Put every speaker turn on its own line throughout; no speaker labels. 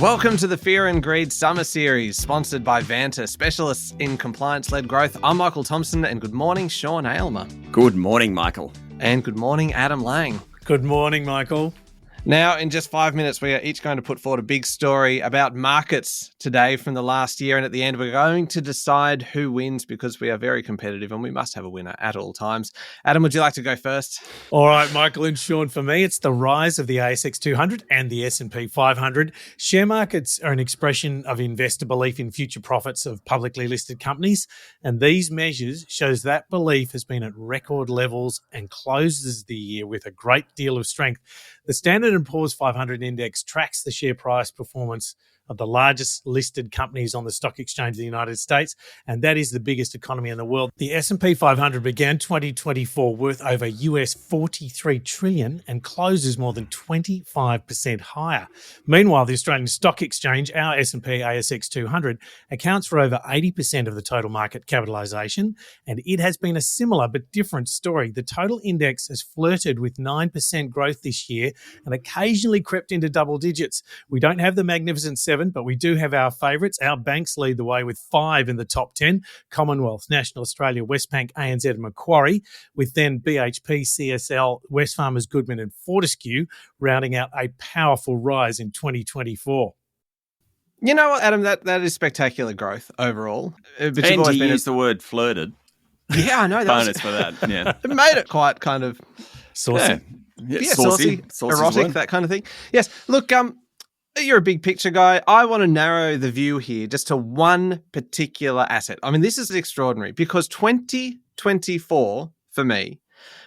Welcome to the Fear and Greed Summer Series, sponsored by Vanta, specialists in compliance-led growth. I'm Michael Thompson, and good morning, Sean Aylmer.
Good morning, Michael.
And good morning, Adam Lang.
Good morning, Michael.
Now, in just 5 minutes, we are each going to put forward a big story about markets today from the last year. And at the end, we're going to decide who wins because we are very competitive and we must have a winner at all times. Adam, would you like to go first?
All right, Michael and Sean, for me, it's the rise of the ASX 200 and the S&P 500. Share markets are an expression of investor belief in future profits of publicly listed companies. And these measures shows that belief has been at record levels and closes the year with a great deal of strength. The Standard & Poor's 500 index tracks the share price performance of the largest listed companies on the stock exchange of the United States, and that is the biggest economy in the world. The S&P 500 began 2024 worth over US $43 trillion and closes more than 25% higher. Meanwhile, the Australian Stock Exchange, our S&P ASX 200, accounts for over 80% of the total market capitalisation, and it has been a similar but different story. The total index has flirted with 9% growth this year and occasionally crept into double digits. We don't have the Magnificent Seven, but we do have our favourites. Our banks lead the way with 5 in the top 10, Commonwealth, National Australia, Westpac, ANZ and Macquarie, with then BHP, CSL, Wesfarmers, Goodman and Fortescue rounding out a powerful rise in 2024.
You know what, Adam, that is spectacular growth overall.
But you've always used the word flirted.
Yeah, I know.
Bonus for that, yeah.
It made it quite kind of
saucy.
Yeah, saucy, erotic, that kind of thing. Yes, look, you're a big picture guy. I want to narrow the view here just to one particular asset. I mean, this is extraordinary because 2024, for me,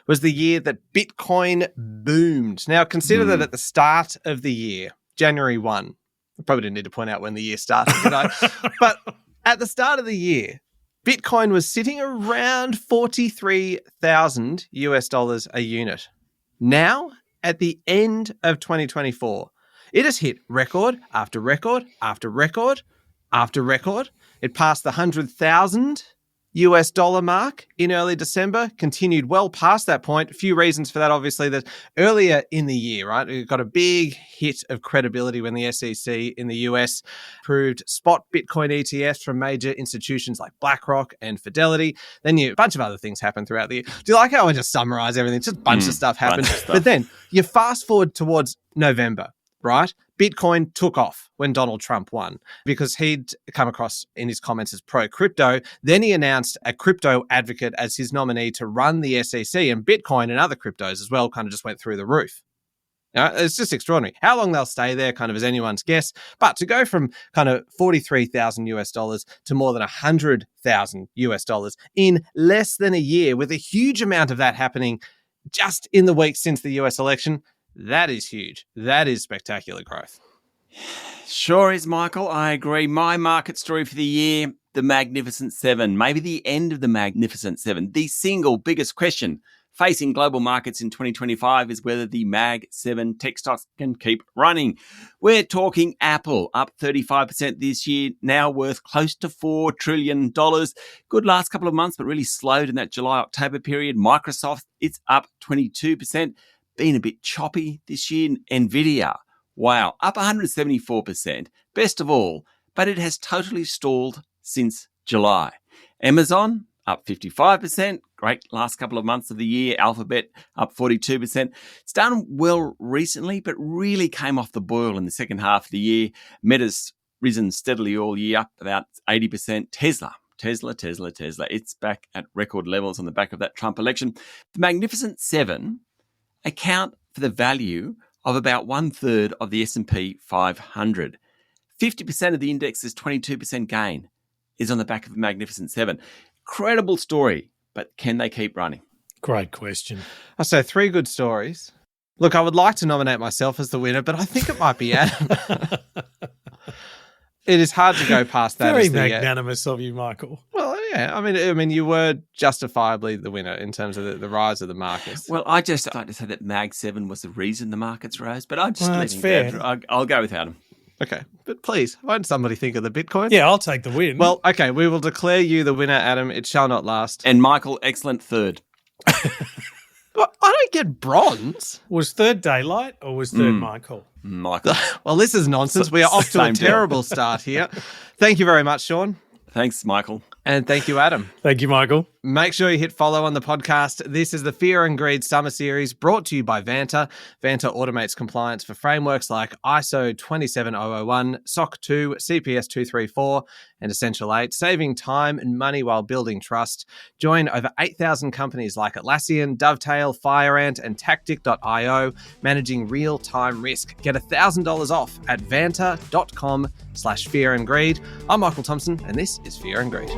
was the year that Bitcoin boomed. Now, consider that at the start of the year, January 1, I probably didn't need to point out when the year started, did I? But at the start of the year, Bitcoin was sitting around 43,000 US dollars a unit. Now, at the end of 2024, it has hit record after record after record after record. It passed the 100,000 US dollar mark in early December, continued well past that point. A few reasons for that, obviously, that earlier in the year, right, it got a big hit of credibility when the SEC in the US approved spot Bitcoin ETFs from major institutions like BlackRock and Fidelity. Then a bunch of other things happened throughout the year. Do you like how I just summarize everything? Just a bunch of stuff happened. But then you fast forward towards November. Right? Bitcoin took off when Donald Trump won because he'd come across in his comments as pro-crypto. Then he announced a crypto advocate as his nominee to run the SEC, and Bitcoin and other cryptos as well kind of just went through the roof. Now, it's just extraordinary. How long they'll stay there kind of is anyone's guess. But to go from kind of 43,000 US dollars to more than 100,000 US dollars in less than a year, with a huge amount of that happening just in the week since the US election, that is huge. That is spectacular growth.
Sure is, Michael. I agree. My market story for the year, the Magnificent Seven, maybe the end of the Magnificent Seven. The single biggest question facing global markets in 2025 is whether the Mag 7 tech stocks can keep running. We're talking Apple, up 35% this year, now worth close to $4 trillion. Good last couple of months, but really slowed in that July-October period. Microsoft, it's up 22%. Been a bit choppy this year. Nvidia, wow, up 174%. Best of all, but it has totally stalled since July. Amazon, up 55%. Great last couple of months of the year. Alphabet, up 42%. It's done well recently, but really came off the boil in the second half of the year. Meta's risen steadily all year, up about 80%. Tesla. It's back at record levels on the back of that Trump election. The Magnificent Seven account for the value of about 1/3 of the S&P 500. 50% of the index's 22% gain is on the back of the Magnificent Seven. Credible story, but can they keep running?
Great question.
So 3 good stories. Look, I would like to nominate myself as the winner, but I think it might be Adam. It is hard to go past that.
Very magnanimous of you, Michael.
Well, yeah. I mean, you were justifiably the winner in terms of the rise of the markets.
Well, I just like to say that Mag 7 was the reason the markets rose, but I'm just
letting fair.
I'll go with Adam.
Okay, but please, won't somebody think of the Bitcoin?
Yeah, I'll take the win.
Well, okay, we will declare you the winner, Adam. It shall not last.
And Michael, excellent third.
Well, I don't get bronze.
Was third Daylight or was third Michael?
Michael.
Well, this is nonsense. We are off to a
Same deal.
terrible start here. Thank you very much, Sean.
Thanks, Michael.
And thank you, Adam.
Thank you, Michael.
Make sure you hit follow on the podcast. This is the Fear and Greed Summer Series brought to you by Vanta. Vanta automates compliance for frameworks like ISO 27001, SOC 2, CPS 234, and Essential 8, saving time and money while building trust. Join over 8,000 companies like Atlassian, Dovetail, FireAnt, and Tactic.io, managing real-time risk. Get $1,000 off at vanta.com/fear and greed. I'm Michael Thompson, and this is Fear and Greed.